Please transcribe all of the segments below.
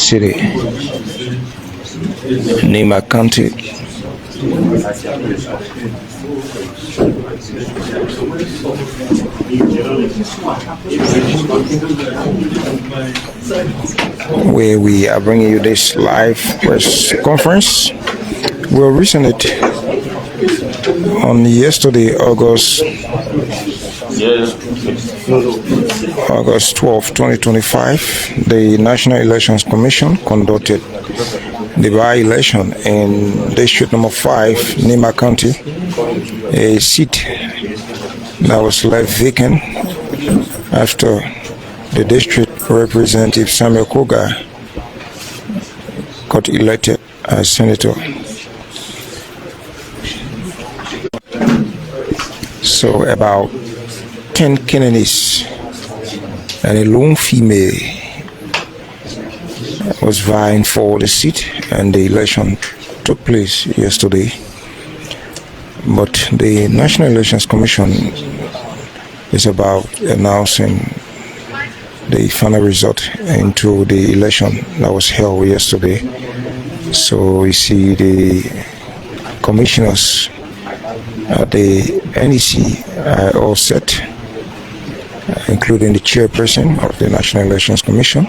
city, Nimba County. Where we are bringing you this live press conference. We originated on yesterday, August 12, 2025. The National Elections Commission conducted the by-election in District Number 5, Nimba County, a seat that was left vacant after the district representative Samuel Koga got elected as senator. So about 10 candidates and a lone female was vying for the seat, and the election took place yesterday. But the National Elections Commission is about announcing the final result into the election that was held yesterday. So we see the commissioners at the NEC are all set, including the chairperson of the National Elections Commission.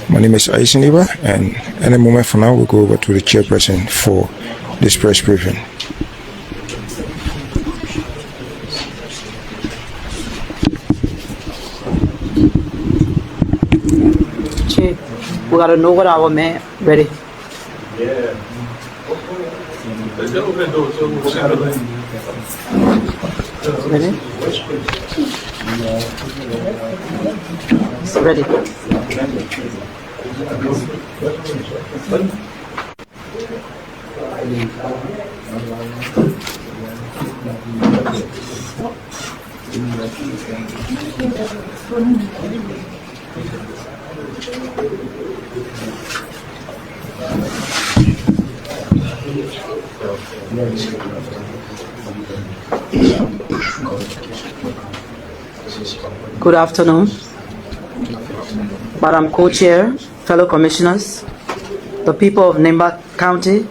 My name is Nimba, and any moment from now we'll go over to the chairperson for this press briefing. Chief, we gotta know what our man ready. Yeah. Ready? Ready. Good afternoon, Madam Co-Chair, fellow commissioners, the people of Nimba County,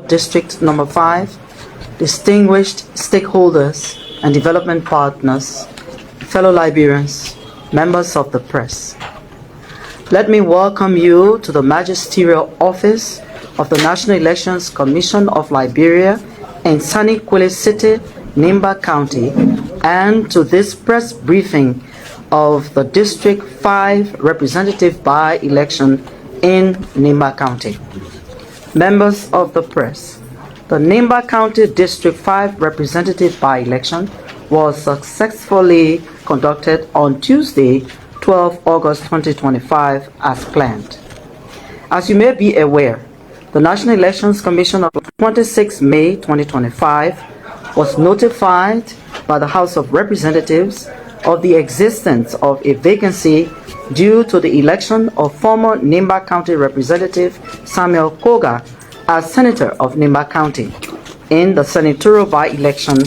District Number 5, distinguished stakeholders and development partners, fellow Liberians, members of the press. Let me welcome you to the Magisterial Office of the National Elections Commission of Liberia in sunny Kwele City, Nimba County, and to this press briefing of the District 5 representative by-election in Nimba County. Members of the press, the Nimba County District 5 representative by-election was successfully conducted on Tuesday, 12 August 2025 as planned. As you may be aware, the National Elections Commission of 26 May 2025 was notified by the House of Representatives of the existence of a vacancy due to the election of former Nimba County Representative Samuel Koga as Senator of Nimba County in the senatorial by-election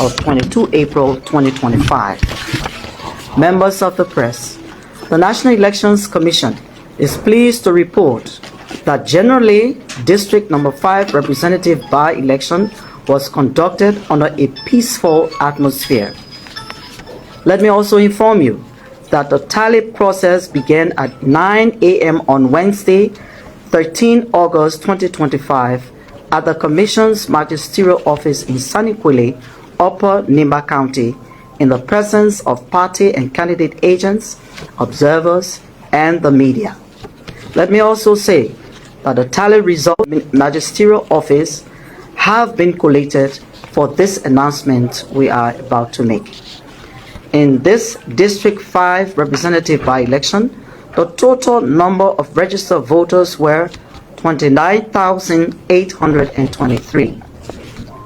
of 22 April 2025. Members of the press, the National Elections Commission is pleased to report that generally District Number 5 representative by-election was conducted under a peaceful atmosphere. Let me also inform you that the tally process began at 9 a.m. on Wednesday, 13 August 2025 at the Commission's Magisterial Office in sunny Kwele, Upper Nimba County, in the presence of party and candidate agents, observers, and the media. Let me also say that the tally results in Magisterial Office have been collated for this announcement we are about to make. In this District 5 representative by-election, the total number of registered voters were 29,823.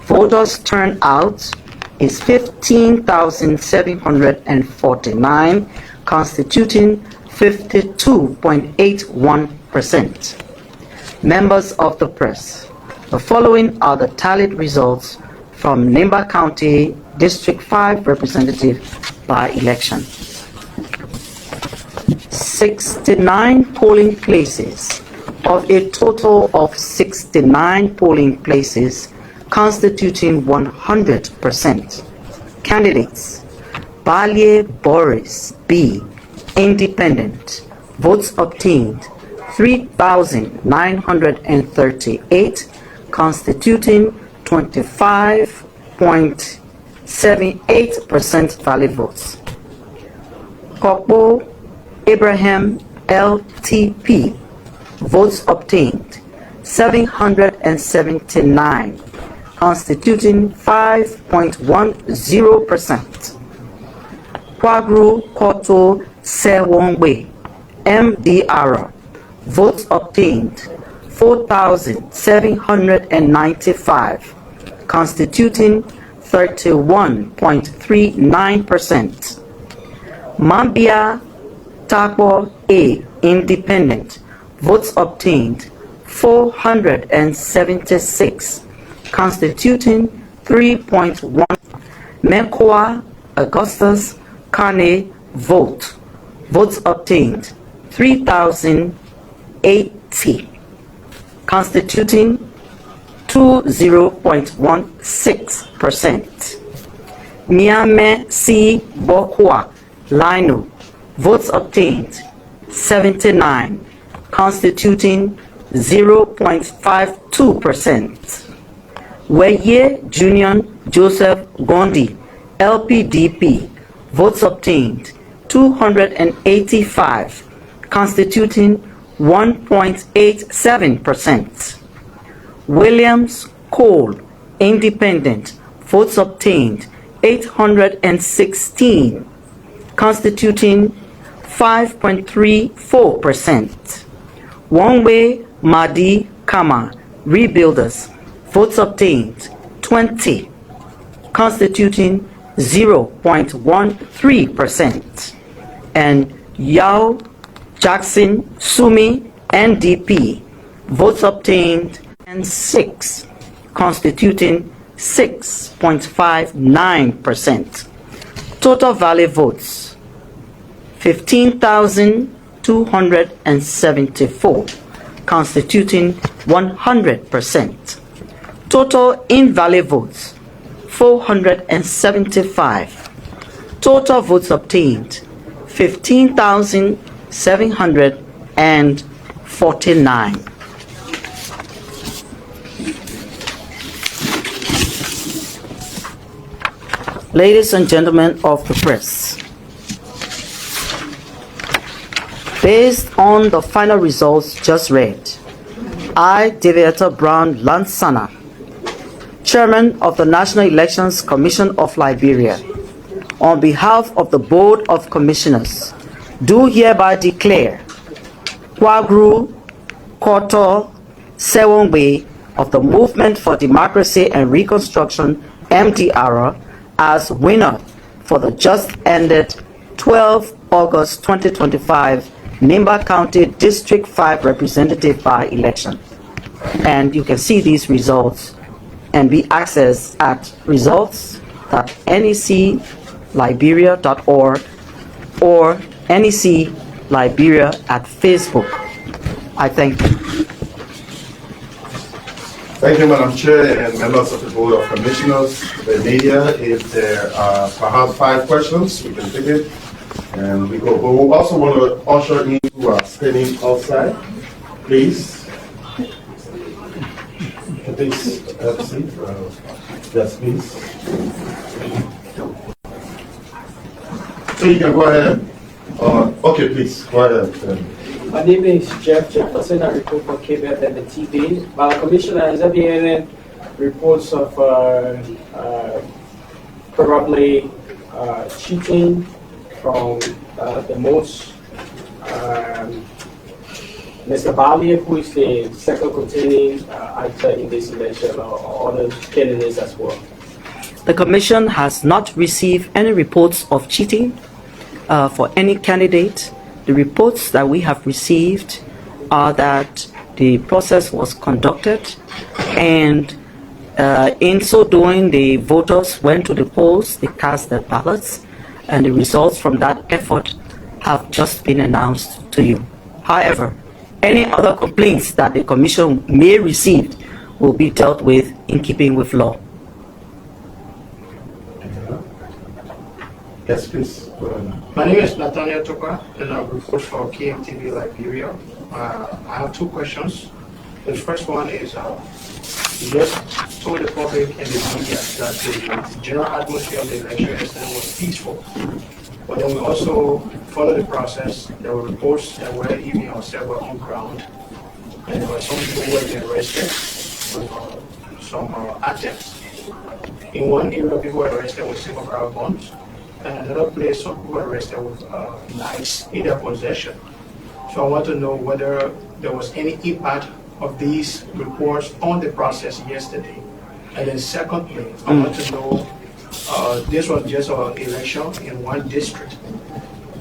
Voters turnout is 15,749, constituting 52.81%. Members of the press, the following are the tallied results from Nimba County District 5 representative by-election. 69 polling places of a total of 69 polling places constituting 100%. Candidates: Balye Boris B, independent. Votes obtained 3,938, constituting 25.78% valid votes. Kokbo Abraham LTP, votes obtained 779, constituting 5.10%. Kwagru Koto Sewongwe MDR, votes obtained 4,795, constituting 31.39%. Mambia Takbo A, independent, votes obtained 476, constituting 3.1. Mekwa Augustus Kane votes obtained 3,080, constituting 20.16%. Miame C. Bokwa Lino, votes obtained 79, constituting 0.52%. Weye Junior Joseph Gondi LPDP, votes obtained 285, constituting 1.87%. Williams Cole independent, votes obtained 816, constituting 5.34%. One-Way Madi Kama Rebuilders, votes obtained 20, constituting 0.13%. And Yao Jackson Sumi NDP, votes obtained 6, constituting 6.59%. Total valid votes 15,274, constituting 100%. Total invalid votes 475. Total votes obtained 15,749. Ladies and gentlemen of the press, based on the final results just read, I, Deviator Brown Lansana, Chairman of the National Elections Commission of Liberia, on behalf of the Board of Commissioners, do hereby declare Kwagru Koto Sewongwe of the Movement for Democracy and Reconstruction, MDR, as winner for the just ended 12 August 2025 Nimba County District 5 Representative by-election. And you can see these results and be accessed at results.necliberia.org or NEC Liberia at Facebook. I thank you. Thank you, Madam Chair and members of the Board of Commissioners, the media. If there are perhaps 5 questions, we can take it and we go. But we also want to usher in who are standing outside. Please. Please have a seat. Yes, please. So you can go ahead. Okay, please, go ahead. My name is Jeff Jefferson. I report for KBF and the TV. Madam Commissioner, has there been any reports of probably cheating from the most Mr. Balye, who is the second contending actor in this election, or other candidates as well? The Commission has not received any reports of cheating for any candidate. The reports that we have received are that the process was conducted, and in so doing, the voters went to the polls, they cast their ballots, and the results from that effort have just been announced to you. However, any other complaints that the Commission may receive will be dealt with in keeping with law. Yes, please. My name is Nathaniel Toka, and I report for KMTV Liberia. I have two questions. The first one is, you just told the public and the media that the general atmosphere of the election yesterday was peaceful. But then we also followed the process. There were reports that were even ourselves were on ground, and there were some people who were being arrested with some attempts. In one area, people were arrested with single barrel guns, and another place, some people were arrested with knives in their possession. So I want to know whether there was any impact of these reports on the process yesterday. And then secondly, I want to know, this was just an election in one district,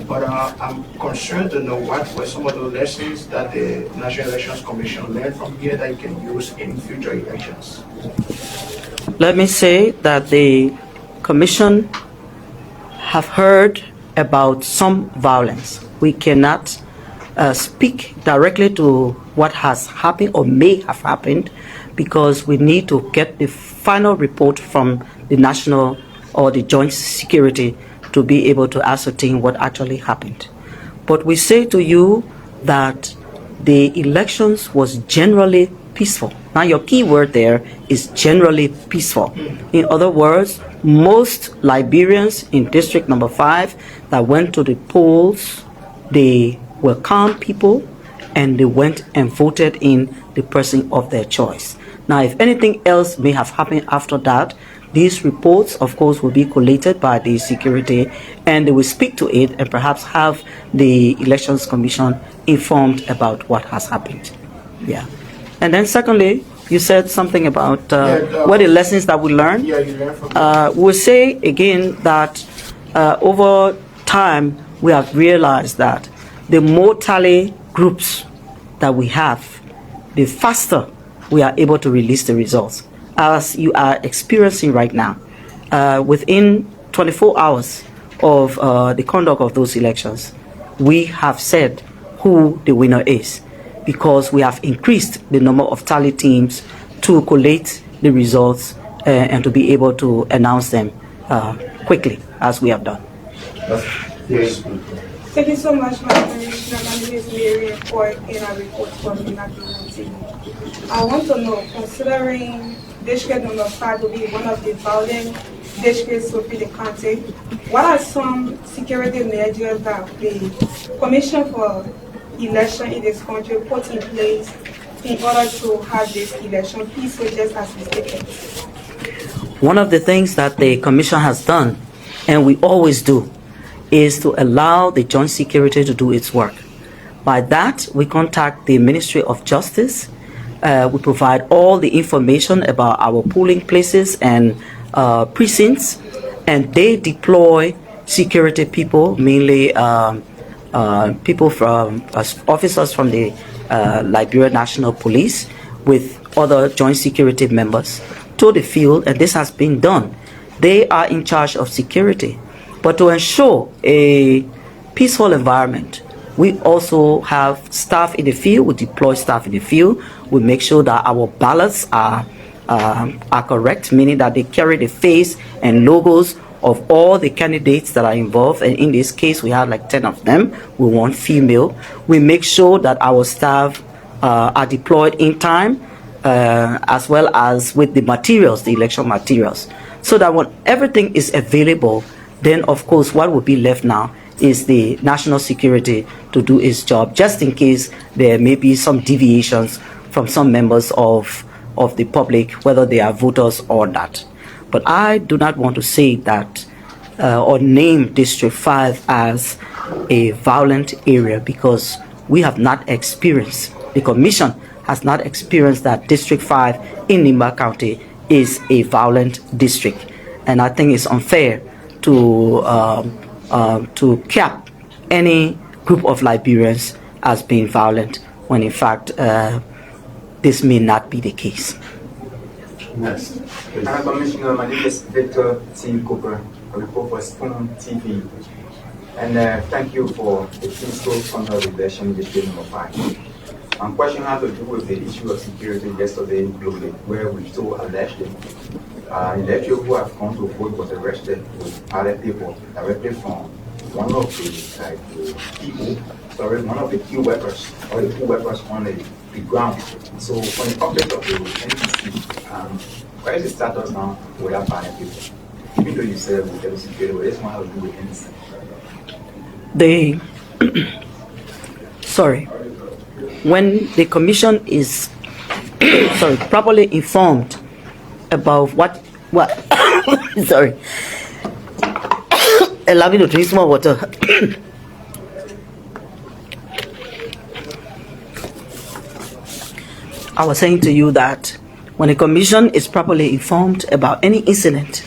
but I'm concerned to know what were some of the lessons that the National Elections Commission learned from here that you can use in future elections. Let me say that the Commission have heard about some violence. We cannot speak directly to what has happened or may have happened, because we need to get the final report from the national or the joint security to be able to ascertain what actually happened. But we say to you that the elections was generally peaceful. Now your key word there is generally peaceful. In other words, most Liberians in District Number 5 that went to the polls, they were calm people, and they went and voted in the person of their choice. Now, if anything else may have happened after that, these reports, of course, will be collated by the security, and they will speak to it and perhaps have the Elections Commission informed about what has happened. Yeah. And then secondly, you said something about what the lessons that we learned. Yeah, you learned from We'll say again that over time, we have realized that the more tally groups that we have, the faster we are able to release the results, as you are experiencing right now. Within 24 hours of the conduct of those elections, we have said who the winner is, because we have increased the number of tally teams to collate the results and to be able to announce them quickly, as we have done. Yes. Thank you so much, Madam Commissioner. My name is Mary Ford, and I report from the National TV. I want to know, considering District Number 5 will be one of the violent districts within the country, what are some security measures that the Commission for Election in this country put in place in order to have this election peaceful, just as we stated? One of the things that the Commission has done, and we always do, is to allow the joint security to do its work. By that, we contact the Ministry of Justice. We provide all the information about our polling places and precincts, and they deploy security people, mainly people from officers from the Liberia National Police with other joint security members to the field, and this has been done. They are in charge of security. But to ensure a peaceful environment, we also have staff in the field. We deploy staff in the field. We make sure that our ballots are correct, meaning that they carry the face and logos of all the candidates that are involved. And in this case, we have like 10 of them. We want female. We make sure that our staff are deployed in time, as well as with the materials, the election materials, so that when everything is available, then of course what will be left now is the national security to do its job, just in case there may be some deviations from some members of the public, whether they are voters or not. But I do not want to say that or name District 5 as a violent area, because we have not experienced, the Commission has not experienced that District 5 in Nimba County is a violent district. And I think it's unfair to cap any group of Liberians as being violent, when in fact this may not be the case. Next. Commissioner, my name is Victor T. Cooper. I report for Spoon TV. And thank you for the peaceful final election district number 5. My question has to do with the issue of security yesterday globally, where we saw allegedly electors who have come to vote was arrested with ballot paper directly from one of the key workers or the key workers on the ground. So on the object of the NPC, where is the status now with that ballot paper? Even though you said with the security, but this one has to do with NPC. When the commission is properly informed about what sorry, allow me to drink more water. I was saying to you that when the commission is properly informed about any incident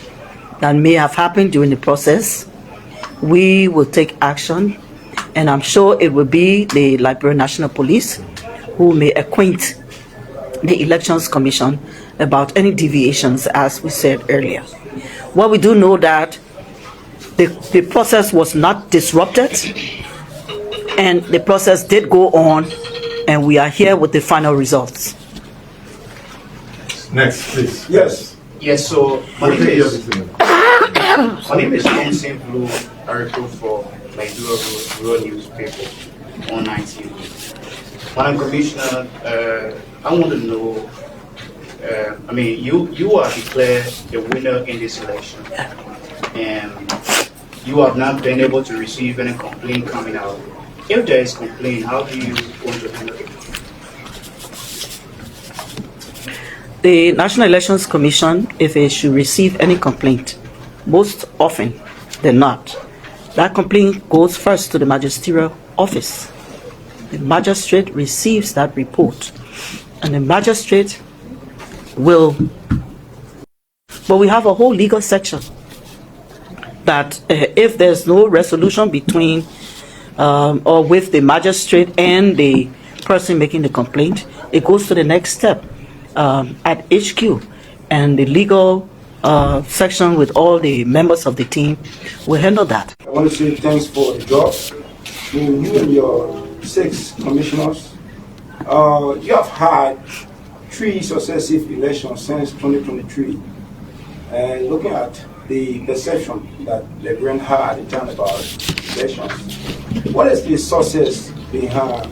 that may have happened during the process, we will take action, and I'm sure it will be the Liberia National Police who may acquaint the Elections Commission about any deviations, as we said earlier. Well, we do know that the process was not disrupted, and the process did go on, and we are here with the final results. Next, please. Yes. Yes, so my name is Thompson Blue, I report for Liberia Rural Newspaper on 19. Madam Commissioner, I want to know, you are declared the winner in this election, and you have not been able to receive any complaint coming out. If there is complaint, how do you want to handle it? The National Elections Commission, if it should receive any complaint, most often than not, that complaint goes first to the magisterial office. The magistrate receives that report, and the magistrate will, but we have a whole legal section that if there's no resolution between or with the magistrate and the person making the complaint, it goes to the next step at HQ, and the legal section with all the members of the team will handle that. I want to say thanks for the job. You and your 6 commissioners, you have had 3 successive elections since 2023. And looking at the perception that Liberian had at the time about elections, what is the success behind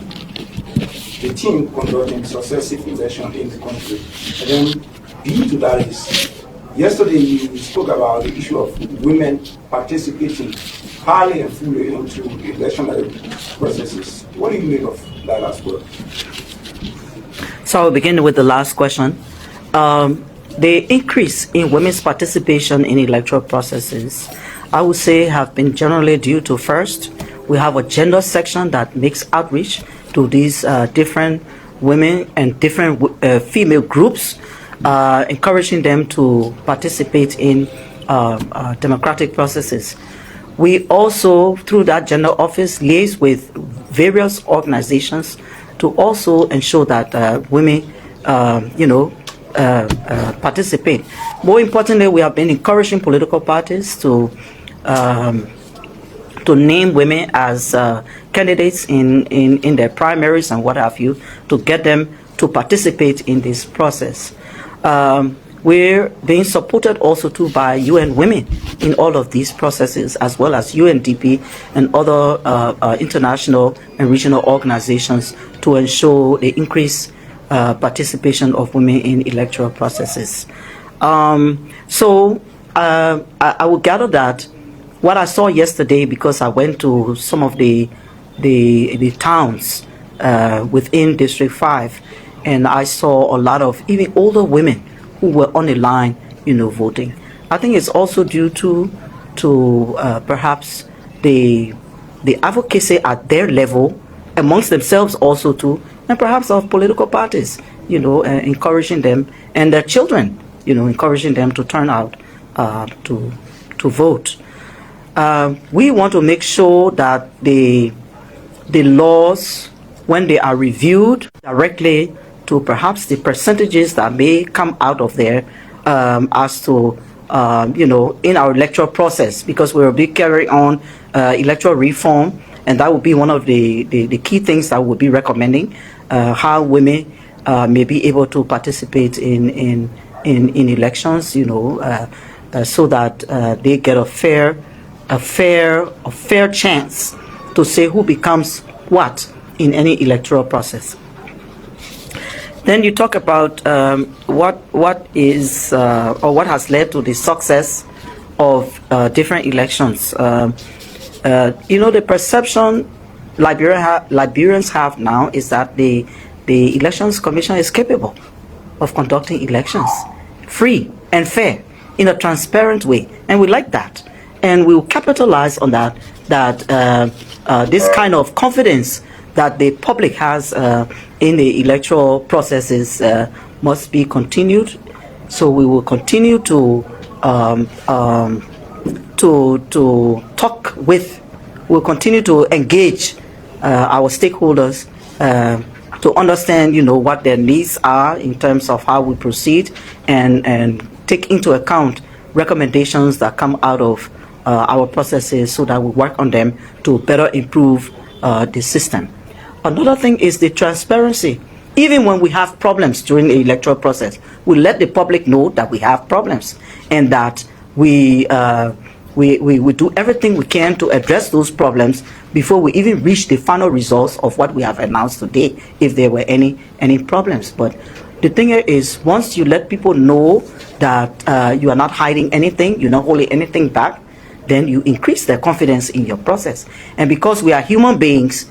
the team conducting successive elections in the country? And then B to that is, yesterday you spoke about the issue of women participating highly and fully into election processes. What do you make of that as well? So I'll begin with the last question. The increase in women's participation in electoral processes, I would say, have been generally due to, first, we have a gender section that makes outreach to these different women and different female groups, encouraging them to participate in democratic processes. We also, through that gender office, liaise with various organizations to also ensure that women, participate. More importantly, we have been encouraging political parties to name women as candidates in their primaries and what have you, to get them to participate in this process. We're being supported also too by UN Women in all of these processes, as well as UNDP and other international and regional organizations to ensure the increased participation of women in electoral processes. So I will gather that what I saw yesterday, because I went to some of the towns within District 5, and I saw a lot of even older women who were on the line, voting. I think it's also due to perhaps the advocacy at their level, amongst themselves also too, and perhaps of political parties, encouraging them, and their children, encouraging them to turn out to vote. We want to make sure that the laws, when they are reviewed directly to perhaps the percentages that may come out of there as to, in our electoral process, because we will be carrying on electoral reform, and that would be one of the key things that we'll be recommending, how women may be able to participate in elections, so that they get a fair chance to say who becomes what in any electoral process. Then you talk about what is or what has led to the success of different elections. The perception Liberians have now is that the Elections Commission is capable of conducting elections free and fair in a transparent way, and we like that, and we will capitalize on that. This kind of confidence that the public has in the electoral processes must be continued. So we will continue to talk with, we'll continue to engage our stakeholders to understand, what their needs are in terms of how we proceed, and take into account recommendations that come out of our processes, so that we work on them to better improve the system. Another thing is the transparency. Even when we have problems during the electoral process, we let the public know that we have problems, and that we do everything we can to address those problems before we even reach the final results of what we have announced today, if there were any problems. But the thing is, once you let people know that you are not hiding anything, you're not holding anything back, then you increase their confidence in your process. And because we are human beings,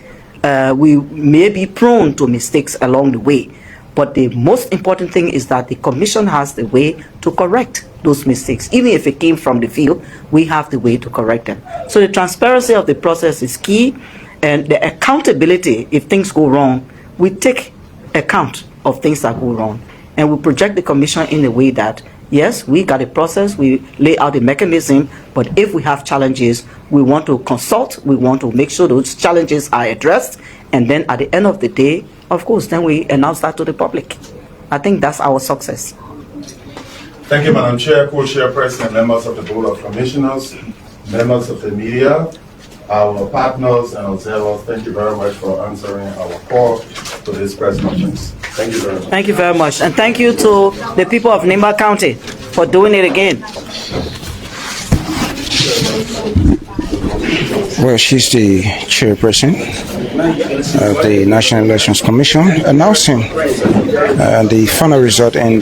we may be prone to mistakes along the way. But the most important thing is that the Commission has the way to correct those mistakes. Even if it came from the field, we have the way to correct them. So the transparency of the process is key, and the accountability. If things go wrong, we take account of things that go wrong, and we project the Commission in a way that, yes, we got a process, we lay out a mechanism, but if we have challenges, we want to consult, we want to make sure those challenges are addressed, and then at the end of the day, of course, then we announce that to the public. I think that's our success. Thank you, Madam Chair, Co-Chairperson, members of the Board of Commissioners, members of the media, our partners and observers. Thank you very much for answering our call to this press conference. Thank you very much. Thank you very much. And thank you to the people of Nimba County for doing it again. Well, she's the chairperson of the National Elections Commission, announcing the final result from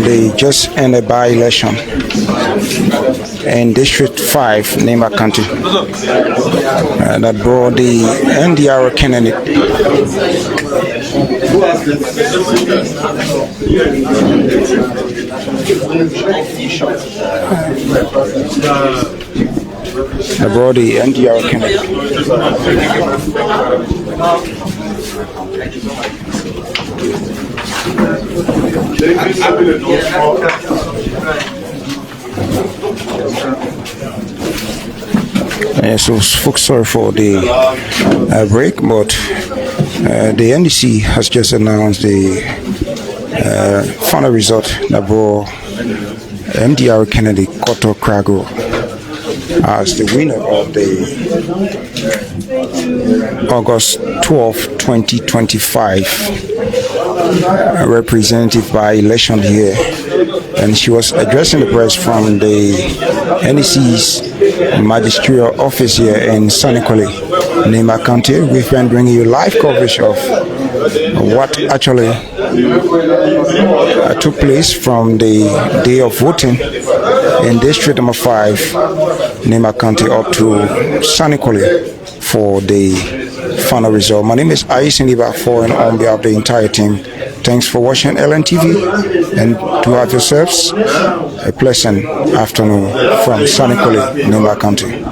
the just ended by-election in District 5, Nimba County, that brought the NDR candidate abroad the NDR candidate. So folks, sorry for the break, but the NDC has just announced the final result that brought MDR candidate Koto Krago as the winner of the August 12, 2025 representative by election here. And she was addressing the press from the NEC's magisterial office here in Sanikole, Nimba County. We've been bringing you live coverage of what actually took place from the day of voting in District number 5, Nimba County, up to Sanikole for the final result. My name is Nimba and on behalf of the entire team. Thanks for watching LNTV, and to have yourselves a pleasant afternoon from Sanikole, Nimba County.